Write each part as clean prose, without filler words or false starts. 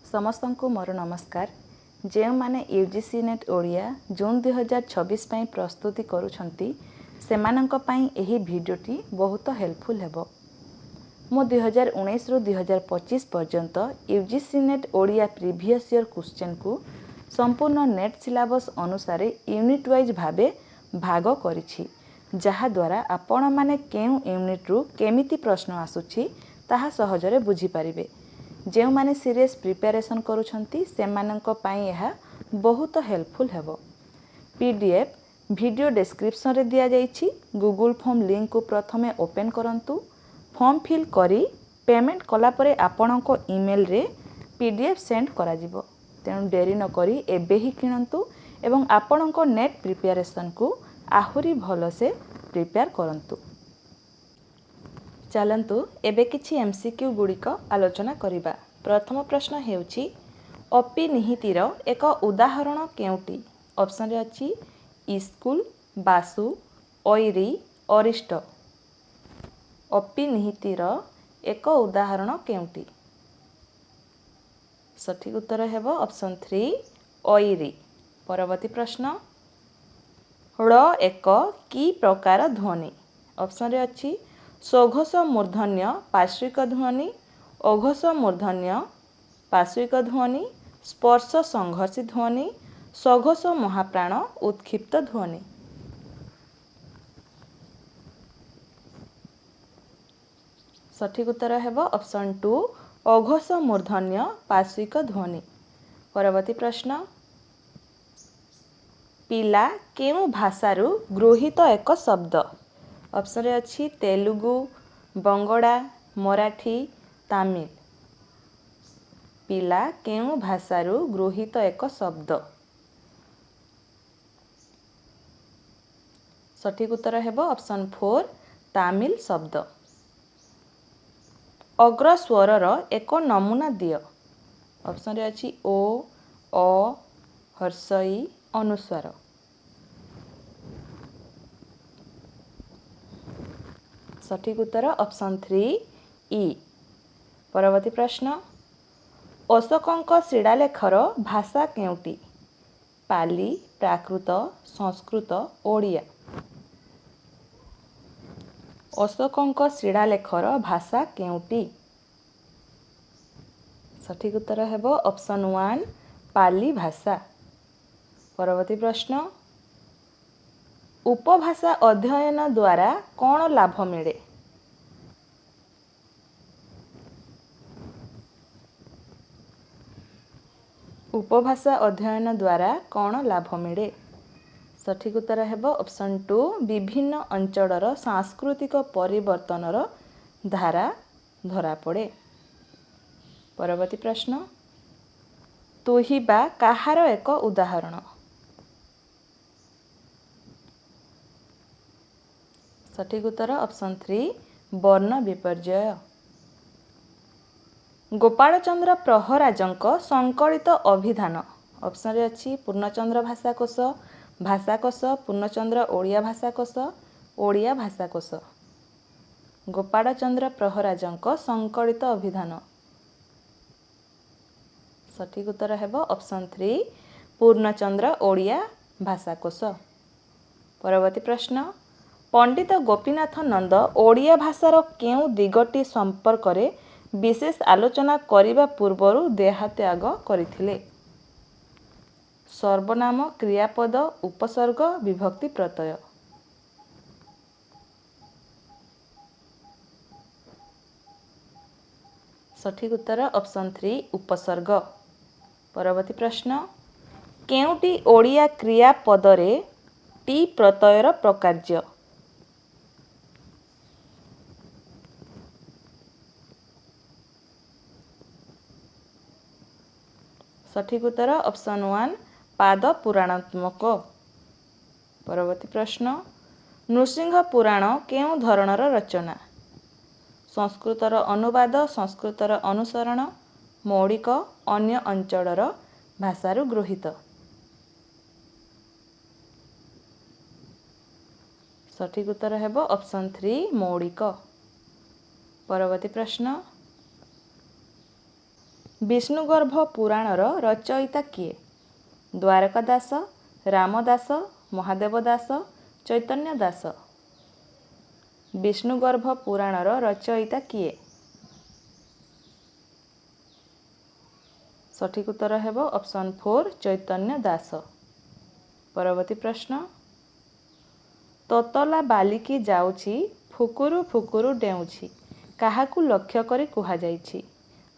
ସମସ୍ତଙ୍କୁ ମୋର ନମସ୍କାର। ଯେଉଁମାନେ ୟୁଜିସି ନେଟ୍ ଓଡ଼ିଆ ଜୁନ୍ 2026 ପାଇଁ ପ୍ରସ୍ତୁତି କରୁଛନ୍ତି ସେମାନଙ୍କ ପାଇଁ ଏହି ଭିଡ଼ିଓଟି ବହୁତ ହେଲ୍ପଫୁଲ୍ ହେବ। ମୁଁ 2019ରୁ 2025 ପର୍ଯ୍ୟନ୍ତ UGC NET Odia previous year କ୍ୱେଶ୍ଚନ୍କୁ ସମ୍ପୂର୍ଣ୍ଣ ନେଟ୍ ସିଲାବସ୍ ଅନୁସାରେ ୟୁନିଟ୍ ୱାଇଜ୍ ଭାବେ ଭାଗ କରିଛି, ଯାହାଦ୍ୱାରା ଆପଣମାନେ କେଉଁ ୟୁନିଟ୍ରୁ କେମିତି ପ୍ରଶ୍ନ ଆସୁଛି ତାହା ସହଜରେ ବୁଝିପାରିବେ। ଯେଉଁମାନେ ସିରିୟସ୍ ପ୍ରିପାରେସନ୍ କରୁଛନ୍ତି ସେମାନଙ୍କ ପାଇଁ ଏହା ବହୁତ ହେଲ୍ପଫୁଲ୍ ହେବ। PDF ଭିଡ଼ିଓ ଡେସ୍କ୍ରିପ୍ସନରେ ଦିଆଯାଇଛି। ଗୁଗୁଲ୍ ଫର୍ମ ଲିଙ୍କକୁ ପ୍ରଥମେ ଓପେନ୍ କରନ୍ତୁ। ଫର୍ମ ଫିଲ୍ କରି ପେମେଣ୍ଟ କଲାପରେ ଆପଣଙ୍କ ଇମେଲରେ PDF ସେଣ୍ଡ କରାଯିବ। ତେଣୁ ଡେରି ନକରି ଏବେ ହିଁ କିଣନ୍ତୁ ଏବଂ ଆପଣଙ୍କ ନେଟ୍ ପ୍ରିପାରେସନ୍କୁ ଆହୁରି ଭଲସେ ପ୍ରିପେୟାର କରନ୍ତୁ। ଚାଲନ୍ତୁ ଏବେ କିଛି MCQ ଗୁଡ଼ିକ ଆଲୋଚନା କରିବା। ପ୍ରଥମ ପ୍ରଶ୍ନ ହେଉଛି ଅପିନିହିତିର ଏକ ଉଦାହରଣ କେଉଁଟି? ଅପସନ୍ରେ ଅଛି ଇସ୍କୁଲ, ବାସୁ, ଐରୀ, ଅରିଷ୍ଟ। ଅପିନିହିତିର ଏକ ଉଦାହରଣ କେଉଁଟି? ସଠିକ୍ ଉତ୍ତର ହେବ ଅପସନ୍ 3 ଐରୀ। ପରବର୍ତ୍ତୀ ପ୍ରଶ୍ନ ଳ ଏକ କି ପ୍ରକାର ଧ୍ୱନି? ଅପସନ୍ରେ ଅଛି ସ୍ୱଘୋଷ ମୂର୍ଧନ୍ୟ ପାର୍ଶ୍ୱିକ ଧ୍ୱନି, ଅଘୋଷ ମୂର୍ଧନ୍ୟ ପାର୍ଶ୍ୱିକ ଧ୍ୱନି, ସ୍ପର୍ଶ ସଂଘର୍ଷୀ ଧ୍ୱନି, ସଘୋଷ ମହାପ୍ରାଣ ଉତ୍କ୍ଷିପ୍ତ ଧ୍ୱନି। ସଠିକ୍ ଉତ୍ତର ହେବ ଅପସନ୍ 2 ଅଘୋଷ ମୂର୍ଧନ୍ୟ ପାର୍ଶ୍ୱିକ ଧ୍ୱନି। ପରବର୍ତ୍ତୀ ପ୍ରଶ୍ନ ପିଲା କେଉଁ ଭାଷାରୁ ଗୃହୀତ ଏକ ଶବ୍ଦ? ଅପସନ୍ରେ ଅଛି ତେଲୁଗୁ, ବଙ୍ଗଳା, ମରାଠୀ, ତାମିଲ। ପିଲା କେଉଁ ଭାଷାରୁ ଗୃହୀତ ଏକ ଶବ୍ଦ? ସଠିକ୍ ଉତ୍ତର ହେବ ଅପସନ୍ 4 ତାମିଲ ଶବ୍ଦ। ଅଗ୍ରସ୍ୱରର ଏକ ନମୁନା ଦିଅ। ଅପସନ୍ରେ ଅଛି ଓ, ଅ, ହର୍ଷଇ, ଅନୁସ୍ୱାର। ସଠିକ୍ ଉତ୍ତର ଅପସନ୍ 3 ଇ। ପରବର୍ତ୍ତୀ ପ୍ରଶ୍ନ ଅଶୋକଙ୍କ ଶିଳାଲେଖର ଭାଷା କେଉଁଟି? ପାଲି, ପ୍ରାକୃତ, ସଂସ୍କୃତ, ଓଡ଼ିଆ। ଅଶୋକଙ୍କ ଶିଳାଲେଖର ଭାଷା କେଉଁଟି? ସଠିକ୍ ଉତ୍ତର ହେବ ଅପସନ୍ 1 ପାଲି ଭାଷା। ପରବର୍ତ୍ତୀ ପ୍ରଶ୍ନ ଉପଭାଷା ଅଧ୍ୟୟନ ଦ୍ୱାରା କ'ଣ ଲାଭ ମିଳେ? ଉପଭାଷା ଅଧ୍ୟୟନ ଦ୍ୱାରା କ'ଣ ଲାଭ ମିଳେ? ସଠିକ୍ ଉତ୍ତର ହେବ ଅପସନ୍ 2 ବିଭିନ୍ନ ଅଞ୍ଚଳର ସାଂସ୍କୃତିକ ପରିବର୍ତ୍ତନର ଧାରା ଧରାପଡ଼େ। ପରବର୍ତ୍ତୀ ପ୍ରଶ୍ନ ତୁହିବା କାହାର ଏକ ଉଦାହରଣ? ସଠିକ୍ ଉତ୍ତର ଅପସନ୍ 3 ବର୍ଣ୍ଣ ବିପର୍ଯ୍ୟୟ। ଗୋପାଳଚନ୍ଦ୍ର ପ୍ରହରାଜଙ୍କ ସଂକଳିତ ଅଭିଧାନ। ଅପସନ୍ରେ ଅଛି ପୂର୍ଣ୍ଣଚନ୍ଦ୍ର ଭାଷାକୋଷ, ଭାଷାକୋଷ, ପୂର୍ଣ୍ଣଚନ୍ଦ୍ର ଓଡ଼ିଆ ଭାଷାକୋଷ, ଓଡ଼ିଆ ଭାଷାକୋଷ। ଗୋପାଳଚନ୍ଦ୍ର ପ୍ରହରାଜଙ୍କ ସଂକଳିତ ଅଭିଧାନ। ସଠିକ୍ ଉତ୍ତର ହେବ ଅପସନ୍ 3 ପୂର୍ଣ୍ଣଚନ୍ଦ୍ର ଓଡ଼ିଆ ଭାଷାକୋଷ। ପରବର୍ତ୍ତୀ ପ୍ରଶ୍ନ ପଣ୍ଡିତ ଗୋପୀନାଥ ନନ୍ଦ ଓଡ଼ିଆ ଭାଷାର କେଉଁ ଦିଗଟି ସମ୍ପର୍କରେ ବିଶେଷ ଆଲୋଚନା କରିବା ପୂର୍ବରୁ ଦେହତ୍ୟାଗ କରିଥିଲେ? ସର୍ବନାମ, କ୍ରିୟାପଦ, ଉପସର୍ଗ, ବିଭକ୍ତି ପ୍ରତ୍ୟୟ। ସଠିକ୍ ଉତ୍ତର ଅପସନ୍ 3 ଉପସର୍ଗ। ପରବର୍ତ୍ତୀ ପ୍ରଶ୍ନ କେଉଁଟି ଓଡ଼ିଆ କ୍ରିୟାପଦରେ ଟି ପ୍ରତ୍ୟୟର ପ୍ରକାର୍ଯ୍ୟ? ସଠିକ୍ ଉତ୍ତର ଅପସନ୍ 1 ପାଦ ପୁରାଣାତ୍ମକ। ପରବର୍ତ୍ତୀ ପ୍ରଶ୍ନ ନୃସିଂହ ପୁରାଣ କେଉଁ ଧରଣର ରଚନା? ସଂସ୍କୃତର ଅନୁବାଦ, ସଂସ୍କୃତର ଅନୁସରଣ, ମୌଳିକ, ଅନ୍ୟ ଅଞ୍ଚଳର ଭାଷାରୁ ଗୃହୀତ। ସଠିକ୍ ଉତ୍ତର ହେବ ଅପସନ୍ 3 ମୌଳିକ। ପରବର୍ତ୍ତୀ ପ୍ରଶ୍ନ ବିଷ୍ଣୁଗର୍ଭ ପୁରାଣର ରଚୟିତା କିଏ? ଦ୍ୱାରକା ଦାସ, ରାମଦାସ, ମହାଦେବ ଦାସ, ଚୈତନ୍ୟ ଦାସ। ବିଷ୍ଣୁଗର୍ଭ ପୁରାଣର ରଚୟିତା କିଏ? ସଠିକ ଉତ୍ତର ହେବ ଅପସନ୍ 4 ଚୈତନ୍ୟ ଦାସ। ପରବର୍ତ୍ତୀ ପ୍ରଶ୍ନ, ତତଲା ବାଲିକି ଯାଉଛି ଫୁକୁରୁ ଫୁକୁରୁ ଡେଉଁଛି, କାହାକୁ ଲକ୍ଷ୍ୟ କରି କୁହାଯାଇଛି?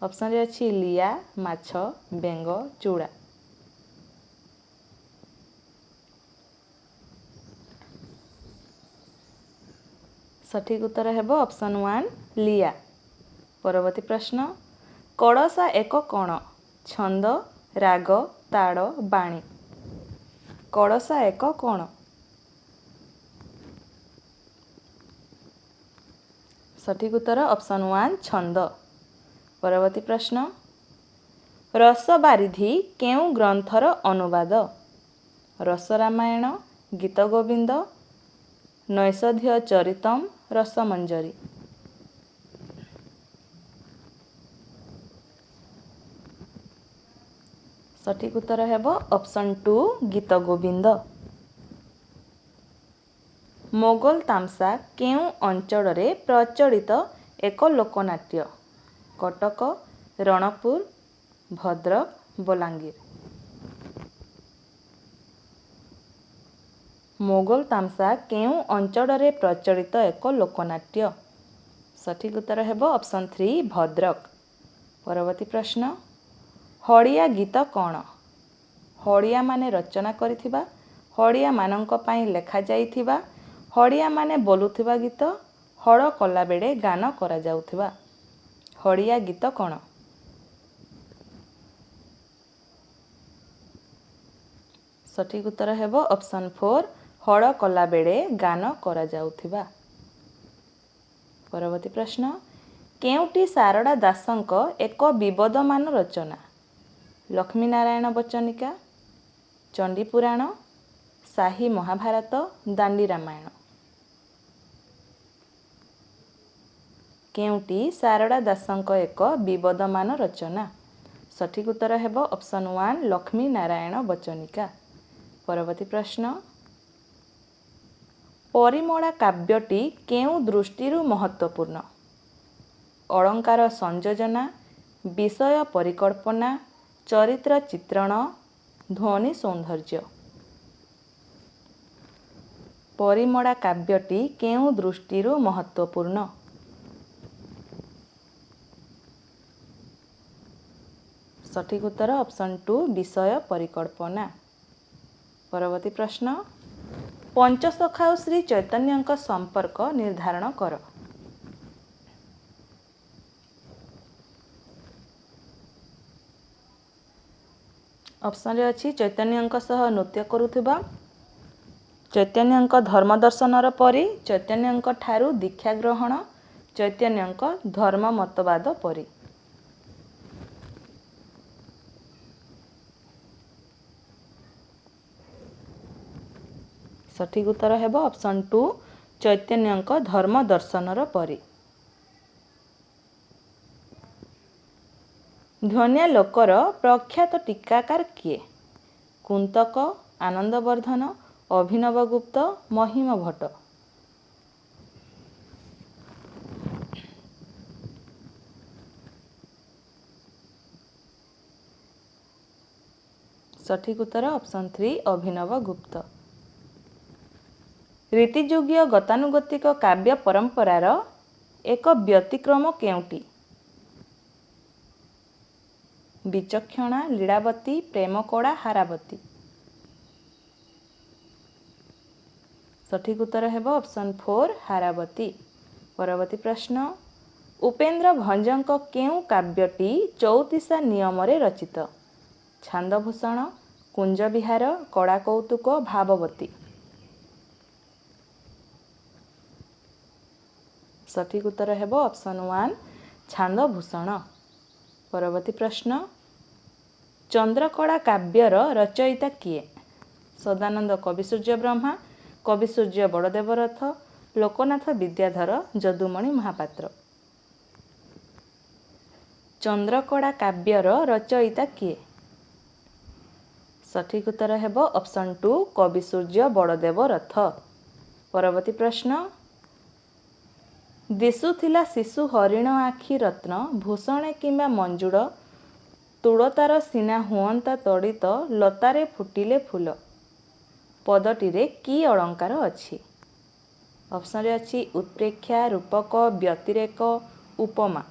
ଅପସନ୍ରେ ଅଛି ଲିଆ, ମାଛ, ବେଙ୍ଗ, ଚୁଡ଼ା। ସଠିକ ଉତ୍ତର ହେବ ଅପସନ୍ 1 ଲିଆ। ପରବର୍ତ୍ତୀ ପ୍ରଶ୍ନ, କଳସା ଏକ କଣ? ଛନ୍ଦ, ରାଗ, ତାଳ, ବାଣୀ। କଳସା ଏକ କଣ? ସଠିକ ଉତ୍ତର ଅପସନ୍ 1 ଛନ୍ଦ। ପରବର୍ତ୍ତୀ ପ୍ରଶ୍ନ, ରସବାରିଧି କେଉଁ ଗ୍ରନ୍ଥର ଅନୁବାଦ? ରସ ରାମାୟଣ, ଗୀତ ଗୋବିନ୍ଦ, ନୈଷଧୀୟ ଚରିତମ୍, ରସମଞ୍ଜରୀ। ସଠିକ ଉତ୍ତର ହେବ ଅପସନ୍ 2 ଗୀତ ଗୋବିନ୍ଦ। ମୋଗଲ ତାମସା କେଉଁ ଅଞ୍ଚଳରେ ପ୍ରଚଳିତ ଏକ ଲୋକନାଟ୍ୟ? କଟକ, ରଣପୁର, ଭଦ୍ରକ, ବଲାଙ୍ଗୀର। ମୋଗଲ ତାମସା କେଉଁ ଅଞ୍ଚଳରେ ପ୍ରଚଳିତ ଏକ ଲୋକନାଟ୍ୟ? ସଠିକ ଉତ୍ତର ହେବ ଅପସନ୍ 3 ଭଦ୍ରକ। ପରବର୍ତ୍ତୀ ପ୍ରଶ୍ନ, ହଳିଆ ଗୀତ କ'ଣ? ହଳିଆମାନେ ରଚନା କରିଥିବା, ହଳିଆମାନଙ୍କ ପାଇଁ ଲେଖାଯାଇଥିବା, ହଳିଆମାନେ ବୋଲୁଥିବା ଗୀତ, ହଳ କଲାବେଳେ ଗାନ କରାଯାଉଥିବା। ହଳିଆ ଗୀତ କ'ଣ? ସଠିକ ଉତ୍ତର ହେବ ଅପସନ୍ 4 ହଳ କଲାବେଳେ ଗାନ କରାଯାଉଥିବା। ପରବର୍ତ୍ତୀ ପ୍ରଶ୍ନ, କେଉଁଟି ଶାରଳା ଦାସଙ୍କ ଏକ ବିବଦମାନ ରଚନା? ଲକ୍ଷ୍ମୀନାରାୟଣ ବଚନିକା, ଚଣ୍ଡୀପୁରାଣ, ସାହି ମହାଭାରତ, ଦାଣ୍ଡି ରାମାୟଣ। କେଉଁଟି ଶାରଳା ଦାସଙ୍କ ଏକ ବିବଦମାନ ରଚନା? ସଠିକ ଉତ୍ତର ହେବ ଅପସନ୍ 1 ଲକ୍ଷ୍ମୀନାରାୟଣ ବଚନିକା। ପରବର୍ତ୍ତୀ ପ୍ରଶ୍ନ, ପରିମଳା କାବ୍ୟଟି କେଉଁ ଦୃଷ୍ଟିରୁ ମହତ୍ତ୍ୱପୂର୍ଣ୍ଣ? ଅଳଙ୍କାର ସଂଯୋଜନା, ବିଷୟ ପରିକଳ୍ପନା, ଚରିତ୍ର ଚିତ୍ରଣ, ଧ୍ୱନି ସୌନ୍ଦର୍ଯ୍ୟ। ପରିମଳା କାବ୍ୟଟି କେଉଁ ଦୃଷ୍ଟିରୁ ମହତ୍ତ୍ୱପୂର୍ଣ୍ଣ? ସଠିକ ଉତ୍ତର ଅପସନ୍ 2 ବିଷୟ ପରିକଳ୍ପନା। ପରବର୍ତ୍ତୀ ପ୍ରଶ୍ନ, ପଞ୍ଚସଖା ଓ ଶ୍ରୀ ଚୈତନ୍ୟଙ୍କ ସମ୍ପର୍କ ନିର୍ଦ୍ଧାରଣ କର। ଅପସନ୍ରେ ଅଛି ଚୈତନ୍ୟଙ୍କ ସହ ନୃତ୍ୟ କରୁଥିବା, ଚୈତନ୍ୟଙ୍କ ଧର୍ମ ଦର୍ଶନର ପରି, ଚୈତନ୍ୟଙ୍କ ଠାରୁ ଦୀକ୍ଷା ଗ୍ରହଣ, ଚୈତନ୍ୟଙ୍କ ଧର୍ମ ମତବାଦ ପରି। ସଠିକ ଉତ୍ତର ହେବ ଅପସନ୍ 2 ଚୈତନ୍ୟଙ୍କ ଧର୍ମ ଦର୍ଶନର ପରି। ଧ୍ୱନ୍ୟାଲୋକର ପ୍ରଖ୍ୟାତ ଟୀକାକାର କିଏ? କୁନ୍ତକ, ଆନନ୍ଦବର୍ଦ୍ଧନ, ଅଭିନବ ଗୁପ୍ତ, ମହିମ ଭଟ୍ଟ। ସଠିକ ଉତ୍ତର ଅପସନ୍ 3 ଅଭିନବ ଗୁପ୍ତ। ରୀତିଯୁଗୀୟ ଗତାନୁଗତିକ କାବ୍ୟ ପରମ୍ପରାର ଏକ ବ୍ୟତିକ୍ରମ କେଉଁଟି? ବିଚକ୍ଷଣା, ଲୀଳାବତୀ, ପ୍ରେମକଳା, ହାରାବତୀ। ସଠିକ ଉତ୍ତର ହେବ ଅପସନ୍ 4 ହାରାବତୀ। ପରବର୍ତ୍ତୀ ପ୍ରଶ୍ନ, ଉପେନ୍ଦ୍ର ଭଞ୍ଜଙ୍କ କେଉଁ କାବ୍ୟଟି 34 ନିୟମରେ ରଚିତ? ଛାନ୍ଦଭୂଷଣ, କୁଞ୍ଜବିହାର, କଳାକୌତୁକ, ଭାବବତୀ। ସଠିକ ଉତ୍ତର ହେବ ଅପସନ୍ 1 ଛାନ୍ଦଭୂଷଣ। ପରବର୍ତ୍ତୀ ପ୍ରଶ୍ନ, ଚନ୍ଦ୍ରକଳା କାବ୍ୟର ରଚୟିତା କିଏ? ସଦାନନ୍ଦ କବିସୂର୍ଯ୍ୟ ବ୍ରହ୍ମା, କବିସୂର୍ଯ୍ୟ ବଡ଼ଦେବରଥ, ଲୋକନାଥ ବିଦ୍ୟାଧର, ଯଦୁମଣି ମହାପାତ୍ର। ଚନ୍ଦ୍ରକୋଡ଼ା କାବ୍ୟର ରଚୟିତା କିଏ? ସଠିକ୍ ଉତ୍ତର ହେବ ଅପସନ୍ 2 କବି ସୂର୍ଯ୍ୟ ବଳଦେବ ରଥ। ପରବର୍ତ୍ତୀ ପ୍ରଶ୍ନ, ଦିଶୁଥିଲା ଶିଶୁ ହରିଣ ଆଖି ରତ୍ନ ଭୂଷଣେ କିମ୍ବା ମଞ୍ଜୁଳ ତୁଳତାର ସିନା ହୁଅନ୍ତା ତଡ଼ିତ ଲତାରେ ଫୁଟିଲେ ଫୁଲ। ପଦଟିରେ କି ଅଳଙ୍କାର ଅଛି? ଅପସନ୍ରେ ଅଛି ଉତ୍ପ୍ରେକ୍ଷା, ରୂପକ, ବ୍ୟତିରେକ, ଉପମା।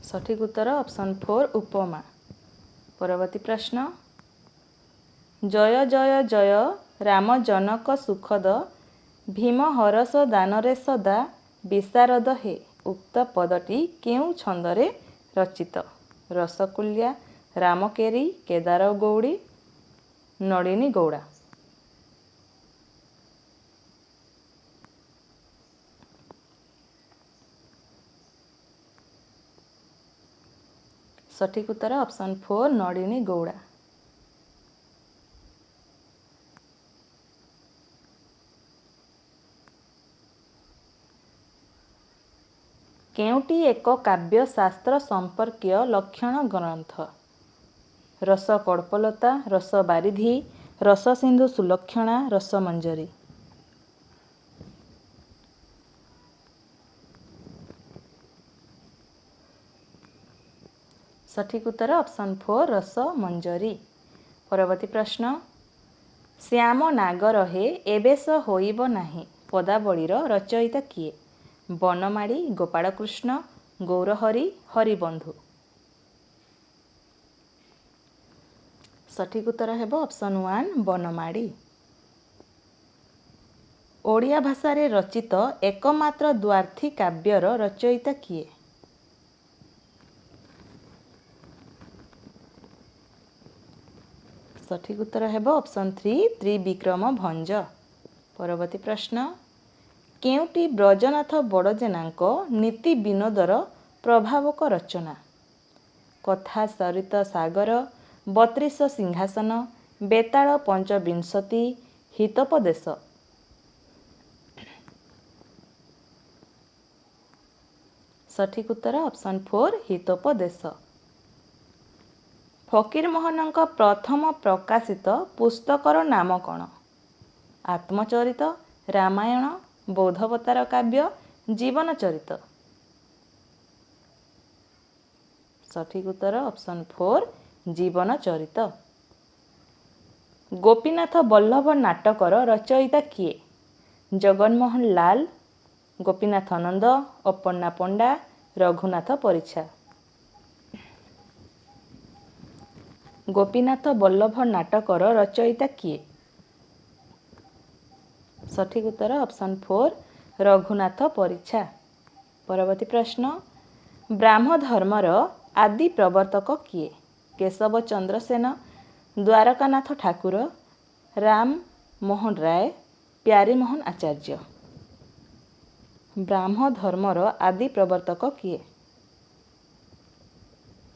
ସଠିକ୍ ଉତ୍ତର ଅପସନ୍ 4 ଉପମା। ପରବର୍ତ୍ତୀ ପ୍ରଶ୍ନ, ଜୟ ଜୟ ଜୟ ରାମ ଜନକ ସୁଖଦ ଭୀମ ହରଷ ଦାନରେ ସଦା ବିଶାରଦ ହେ। ଉକ୍ତ ପଦଟି କେଉଁ ଛନ୍ଦରେ ରଚିତ? ରସକୁଲ୍ୟା, ରାମକେରି, କେଦାର ଗୌଡ଼ୀ, ନଳିନୀ ଗୌଡ଼ା। ସଠିକ୍ ଉତ୍ତର ଅପସନ୍ 4 ନଳିନୀ ଗୌଡ଼ା। କେଉଁଟି ଏକ କାବ୍ୟ ଶାସ୍ତ୍ର ସମ୍ପର୍କୀୟ ଲକ୍ଷଣ ଗ୍ରନ୍ଥ? ରସ କଳ୍ପଲତା, ରସ ବାରିଧି, ରସ ସିନ୍ଧୁ ସୁଲକ୍ଷଣା, ରସ ମଞ୍ଜରୀ। ସଠିକ୍ ଉତ୍ତର ଅପସନ୍ 4 ରସ ମଞ୍ଜରୀ। ପରବର୍ତ୍ତୀ ପ୍ରଶ୍ନ, ଶ୍ୟାମ ନାଗ ରହେ ଏବେଶ ହୋଇବ ନାହିଁ ପଦାବଳୀର ରଚୟିତା କିଏ? ବନମାଳୀ, ଗୋପାଳକୃଷ୍ଣ, ଗୌରହରି, ହରିବନ୍ଧୁ। ସଠିକ୍ ଉତ୍ତର ହେବ ଅପସନ୍ 1 ବନମାଳୀ। ଓଡ଼ିଆ ଭାଷାରେ ରଚିତ ଏକମାତ୍ର ଦ୍ୱାର୍ଥୀ କାବ୍ୟର ରଚୟିତା କିଏ? ସଠିକ୍ ଉତ୍ତର ହେବ ଅପସନ୍ 3 ତ୍ରିବିକ୍ରମ ଭଞ୍ଜ। ପରବର୍ତ୍ତୀ ପ୍ରଶ୍ନ, କେଉଁଟି ବ୍ରଜନାଥ ବଡ଼ଜେନାଙ୍କ ନୀତି ବିନୋଦର ପ୍ରଭାବକ ରଚନା? କଥା ସରିତ ସାଗର, 32 ସିଂହାସନ, ବେତାଳ ପଞ୍ଚବିଂଶତି, ହିତୋପଦେଶ। ସଠିକ୍ ଉତ୍ତର ଅପସନ୍ 4 ହିତୋପଦେଶ। ଫକୀରମୋହନଙ୍କ ପ୍ରଥମ ପ୍ରକାଶିତ ପୁସ୍ତକର ନାମ କ'ଣ? ଆତ୍ମଚରିତ, ରାମାୟଣ, ବୌଦ୍ଧାବତାର କାବ୍ୟ, ଜୀବନ ଚରିତ। ସଠିକ୍ ଉତ୍ତର ଅପସନ୍ 4 ଜୀବନ ଚରିତ। ଗୋପୀନାଥ ବଲ୍ଲଭ ନାଟକର ରଚୟିତା କିଏ? ଜଗନ୍ମୋହନ ଲାଲ, ଗୋପୀନାଥ ନନ୍ଦ, ଅପର୍ଣ୍ଣା ପଣ୍ଡା, ରଘୁନାଥ ପରିଛା। ଗୋପୀନାଥ ବଲ୍ଲଭ ନାଟକର ରଚୟିତା କିଏ? ସଠିକ୍ ଉତ୍ତର ଅପସନ୍ 4 ରଘୁନାଥ ପରିଛା। ପରବର୍ତ୍ତୀ ପ୍ରଶ୍ନ, ବ୍ରାହ୍ମ ଧର୍ମର ଆଦି ପ୍ରବର୍ତ୍ତକ କିଏ? କେଶବ ଚନ୍ଦ୍ର ସେନ, ଦ୍ୱାରକାନାଥ ଠାକୁର, ରାମ ମୋହନ ରାୟ, ପ୍ୟାରୀମୋହନ ଆଚାର୍ଯ୍ୟ। ବ୍ରାହ୍ମ ଧର୍ମର ଆଦି ପ୍ରବର୍ତ୍ତକ କିଏ?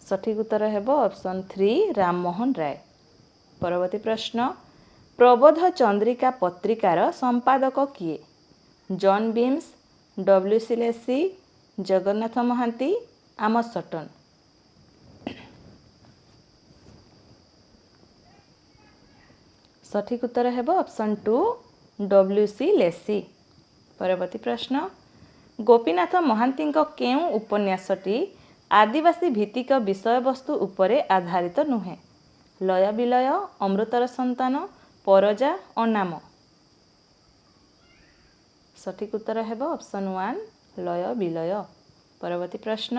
ସଠିକ୍ ଉତ୍ତର ହେବ ଅପସନ୍ 3 ରାମମୋହନ ରାୟ। ପରବର୍ତ୍ତୀ ପ୍ରଶ୍ନ, ପ୍ରବୋଧ ଚନ୍ଦ୍ରିକା ପତ୍ରିକାର ସମ୍ପାଦକ କିଏ? ଜନ୍ beans, ଡବ୍ଲ୍ୟୁ.ସି. Lacey, Jagannath Mohanty, Amos Sutton. ସଠିକ୍ ଉତ୍ତର ହେବ ଅପସନ୍ 2 ଡବ୍ଲ୍ୟୁ.ସି. ଲେସି। ପରବର୍ତ୍ତୀ ପ୍ରଶ୍ନ, ଗୋପୀନାଥ ମହାନ୍ତିଙ୍କ କେଉଁ ଉପନ୍ୟାସଟି ଆଦିବାସୀ ଭିତ୍ତିକ ବିଷୟବସ୍ତୁ ଉପରେ ଆଧାରିତ ନୁହେଁ? ଲୟ ବିଲୟ, ଅମୃତର ସନ୍ତାନ, ପରଜା, ଅନାମ। ସଠିକ୍ ଉତ୍ତର ହେବ ଅପସନ୍ 1 ଲୟ ବିଲୟ। ପରବର୍ତ୍ତୀ ପ୍ରଶ୍ନ,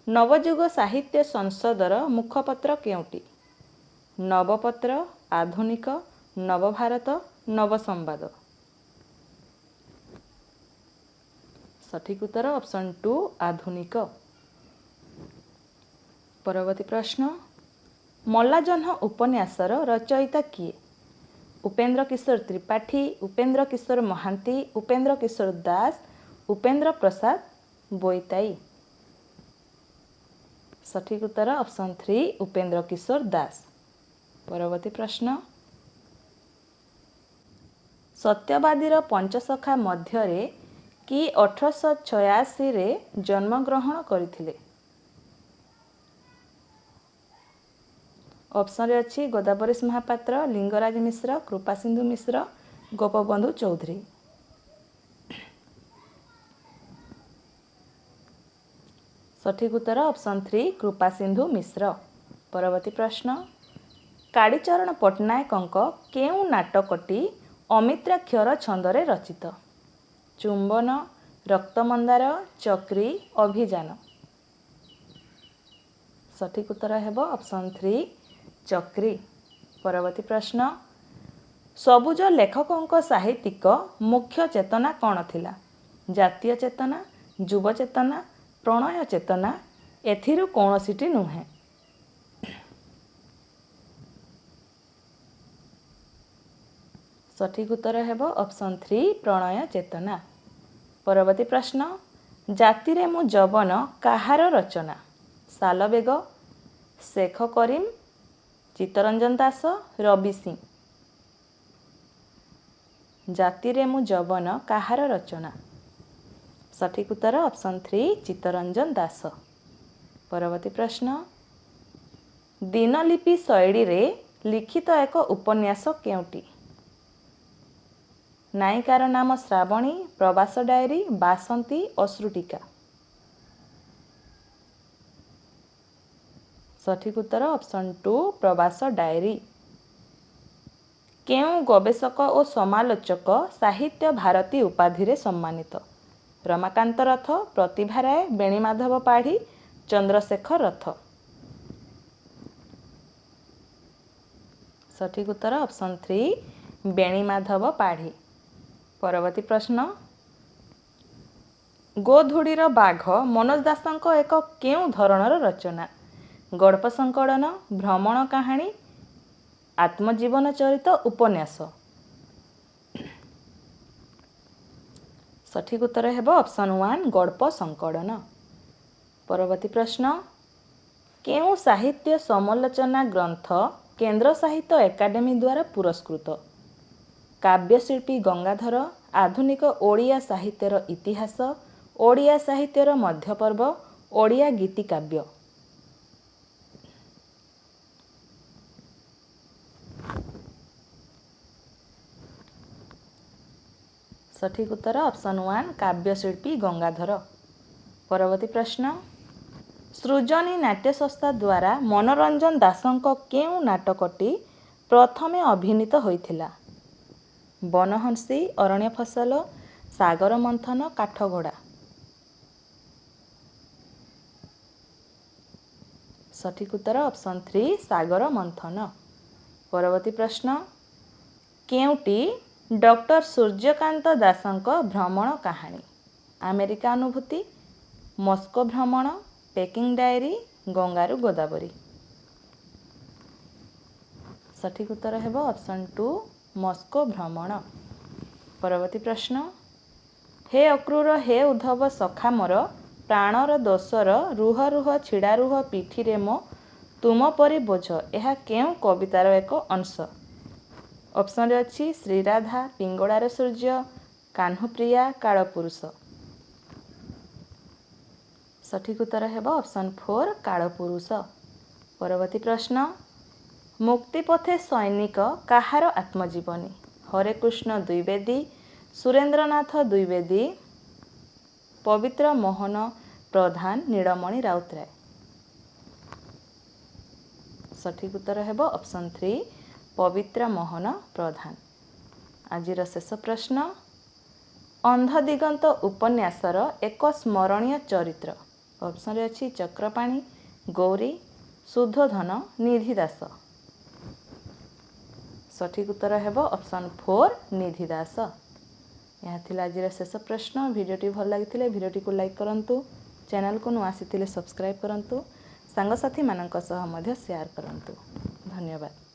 ନବଯୁଗ ସାହିତ୍ୟ ସଂସଦର ମୁଖପତ୍ର କେଉଁଟି? ନବପତ୍ର, ଆଧୁନିକ, ନବଭାରତ, ନବସମ୍ବାଦ। ସଠିକ୍ ଉତ୍ତର ଅପସନ୍ 2 ଆଧୁନିକ। ପରବର୍ତ୍ତୀ ପ୍ରଶ୍ନ, ମଲାଜହ୍ନ ଉପନ୍ୟାସର ରଚୟିତା କିଏ? ଉପେନ୍ଦ୍ର କିଶୋର ତ୍ରିପାଠୀ, ଉପେନ୍ଦ୍ର କିଶୋର ମହାନ୍ତି, ଉପେନ୍ଦ୍ର କିଶୋର ଦାସ, ଉପେନ୍ଦ୍ର ପ୍ରସାଦ ବୋଇତାଇ। ସଠିକ୍ ଉତ୍ତର ଅପସନ୍ 3 ଉପେନ୍ଦ୍ର କିଶୋର ଦାସ। ପରବର୍ତ୍ତୀ ପ୍ରଶ୍ନ, ସତ୍ୟବାଦୀର ପଞ୍ଚସଖା ମଧ୍ୟରେ କି 1886ରେ ଜନ୍ମଗ୍ରହଣ କରିଥିଲେ? ଅପସନରେ ଅଛି ଗୋଦାବରୀଶ ମହାପାତ୍ର, ଲିଙ୍ଗରାଜ ମିଶ୍ର, କୃପାସିନ୍ଧୁ ମିଶ୍ର, ଗୋପବନ୍ଧୁ ଚୌଧୁରୀ। ସଠିକ ଉତ୍ତର ଅପସନ୍ 3 କୃପାସିନ୍ଧୁ ମିଶ୍ର। ପରବର୍ତ୍ତୀ ପ୍ରଶ୍ନ, କାଳିଚରଣ ପଟ୍ଟନାୟକଙ୍କ କେଉଁ ନାଟକଟି ଅମିତ୍ରାକ୍ଷର ଛନ୍ଦରେ ରଚିତ? ଚୁମ୍ବନ, ରକ୍ତମନ୍ଦାର, ଚକ୍ରୀ, ଅଭିଯାନ। ସଠିକ ଉତ୍ତର ହେବ ଅପସନ୍ 3 ଚକ୍ରୀ। ପରବର୍ତ୍ତୀ ପ୍ରଶ୍ନ, ସବୁଜ ଲେଖକଙ୍କ ସାହିତ୍ୟିକ ମୁଖ୍ୟ ଚେତନା କ'ଣ ଥିଲା? ଜାତୀୟ ଚେତନା, ଯୁବ ଚେତନା, ପ୍ରଣୟ ଚେତନା, ଏଥିରୁ କୌଣସିଟି ନୁହେଁ। ସଠିକ ଉତ୍ତର ହେବ ଅପସନ୍ 3 ପ୍ରଣୟ ଚେତନା। ପରବର୍ତ୍ତୀ ପ୍ରଶ୍ନ, ଜାତିରେ ମୁଁ ଯବନ କାହାର ରଚନା? ସାଲବେଗ, ଶେଖ କରିମ, ଚିତ୍ତରଞ୍ଜନ ଦାସ, ରବି ସିଂ। ଜାତିରେ ମୁଁ ଯବନ କାହାର ରଚନା? ସଠିକ ଉତ୍ତର ଅପସନ୍ 3 ଚିତ୍ତରଞ୍ଜନ ଦାସ। ପରବର୍ତ୍ତୀ ପ୍ରଶ୍ନ, ଦିନଲିପି ଶୈଳୀରେ ଲିଖିତ ଏକ ଉପନ୍ୟାସ କେଉଁଟି? ନାୟିକାର ନାମ ଶ୍ରାବଣୀ, ପ୍ରବାସ ଡାଏରୀ, ବାସନ୍ତୀ, ଅଶ୍ରୁଟିକା। ସଠିକ ଉତ୍ତର ଅପସନ୍ 2 ପ୍ରବାସ ଡାଏରୀ। କେଉଁ ଗବେଷକ ଓ ସମାଲୋଚକ ସାହିତ୍ୟ ଭାରତୀ ଉପାଧିରେ ସମ୍ମାନିତ? ରମାକାନ୍ତ ରଥ, ପ୍ରତିଭା ରାୟ, ବେଣୀମାଧବ ପାଢ଼ୀ, ଚନ୍ଦ୍ରଶେଖର ରଥ। ସଠିକ ଉତ୍ତର ଅପସନ୍ 3 ବେଣୀମାଧବ ପାଢ଼ୀ। ପରବର୍ତ୍ତୀ ପ୍ରଶ୍ନ, ଗୋଧୂଳିର ବାଘ ମନୋଜ ଦାସଙ୍କ ଏକ କେଉଁ ଧରଣର ରଚନା? ଗଳ୍ପ ସଂକଳନ, ଭ୍ରମଣ କାହାଣୀ, ଆତ୍ମଜୀବନ ଚରିତ, ଉପନ୍ୟାସ। ସଠିକ ଉତ୍ତର ହେବ ଅପସନ୍ 1 ଗଳ୍ପ ସଂକଳନ। ପରବର୍ତ୍ତୀ ପ୍ରଶ୍ନ, କେଉଁ ସାହିତ୍ୟ ସମାଲୋଚନା ଗ୍ରନ୍ଥ କେନ୍ଦ୍ର ସାହିତ୍ୟ ଏକାଡେମୀ ଦ୍ୱାରା ପୁରସ୍କୃତ? କାବ୍ୟଶିଳ୍ପୀ ଗଙ୍ଗାଧର, ଆଧୁନିକ ଓଡ଼ିଆ ସାହିତ୍ୟର ଇତିହାସ, ଓଡ଼ିଆ ସାହିତ୍ୟର ମଧ୍ୟପର୍ବ, ଓଡ଼ିଆ ଗୀତିକାବ୍ୟ। ସଠିକ ଉତ୍ତର ଅପସନ୍ 1 କାବ୍ୟଶିଳ୍ପୀ ଗଙ୍ଗାଧର। ପରବର୍ତ୍ତୀ ପ୍ରଶ୍ନ, ସୃଜନୀ ନାଟ୍ୟ ସଂସ୍ଥା ଦ୍ୱାରା ମନୋରଞ୍ଜନ ଦାସଙ୍କ କେଉଁ ନାଟକଟି ପ୍ରଥମେ ଅଭିନୀତ ହୋଇଥିଲା? ବନହଂସୀ, ଅରଣ୍ୟ ଫସଲ, ସାଗର ମନ୍ଥନ, କାଠଘୋଡ଼ା। ସଠିକ ଉତ୍ତର ଅପସନ୍ 3 ସାଗର ମନ୍ଥନ। ପରବର୍ତ୍ତୀ ପ୍ରଶ୍ନ, କେଉଁଟି ଡକ୍ଟର ସୂର୍ଯ୍ୟକାନ୍ତ ଦାସଙ୍କ ଭ୍ରମଣ କାହାଣୀ? ଆମେରିକା ଅନୁଭୂତି, ମସ୍କୋ ଭ୍ରମଣ, ପେକିଂ ଡାଏରୀ, ଗଙ୍ଗାରୁ ଗୋଦାବରୀ। ସଠିକ ଉତ୍ତର ହେବ ଅପସନ୍ 2 ମସ୍କୋ ଭ୍ରମଣ। ପରବର୍ତ୍ତୀ ପ୍ରଶ୍ନ, ହେ ଅକ୍ରୁର ହେ ଉଦ୍ଧବ ସଖା ମୋର, ପ୍ରାଣର ଦୋଷର ରୁହ ରୁହ ଛିଡ଼ା ରୁହ ପିଠିରେ ମୋ ତୁମ ପରି ବୋଝ, ଏହା କେଉଁ କବିତାର ଏକ ଅଂଶ? ଅପସନରେ ଅଛି ଶ୍ରୀରାଧା, ପିଙ୍ଗଳାର ସୂର୍ଯ୍ୟ, କାହ୍ନୁପ୍ରିୟା, କାଳପୁରୁଷ। ସଠିକ ଉତ୍ତର ହେବ ଅପସନ୍ 4 କାଳପୁରୁଷ। ପରବର୍ତ୍ତୀ ପ୍ରଶ୍ନ, ମୁକ୍ତିପଥେ ସୈନିକ କାହାର ଆତ୍ମଜୀବନୀ? ହରେକୃଷ୍ଣ ଦ୍ୱିବେଦୀ, ସୁରେନ୍ଦ୍ରନାଥ ଦ୍ୱିବେଦୀ, ପବିତ୍ର ମୋହନ ପ୍ରଧାନ, ନୀଳମଣି ରାଉତରାୟ। ସଠିକ ଉତ୍ତର ହେବ ଅପସନ୍ 3 ପବିତ୍ର ମୋହନ ପ୍ରଧାନ। ଆଜିର ଶେଷ ପ୍ରଶ୍ନ, ଅନ୍ଧଦିଗନ୍ତ ଉପନ୍ୟାସର ଏକ ସ୍ମରଣୀୟ ଚରିତ୍ର? ଅପସନରେ ଅଛି ଚକ୍ରପାଣି, ଗୌରୀ, ଶୁଦ୍ଧୋଧନ, ନିଧି ଦାସ। ସଠିକ ଉତ୍ତର ହେବ ଅପସନ୍ 4 ନିଧି ଦାସ। ଏହା ଥିଲା ଆଜିର ଶେଷ ପ୍ରଶ୍ନ। ଭିଡ଼ିଓଟି ଭଲ ଲାଗିଥିଲେ ଭିଡ଼ିଓଟିକୁ ଲାଇକ୍ କରନ୍ତୁ, ଚ୍ୟାନେଲକୁ ନୂଆ ଆସିଥିଲେ ସବସ୍କ୍ରାଇବ୍ କରନ୍ତୁ, ସାଙ୍ଗସାଥିମାନଙ୍କ ସହ ମଧ୍ୟ ସେୟାର କରନ୍ତୁ। ଧନ୍ୟବାଦ।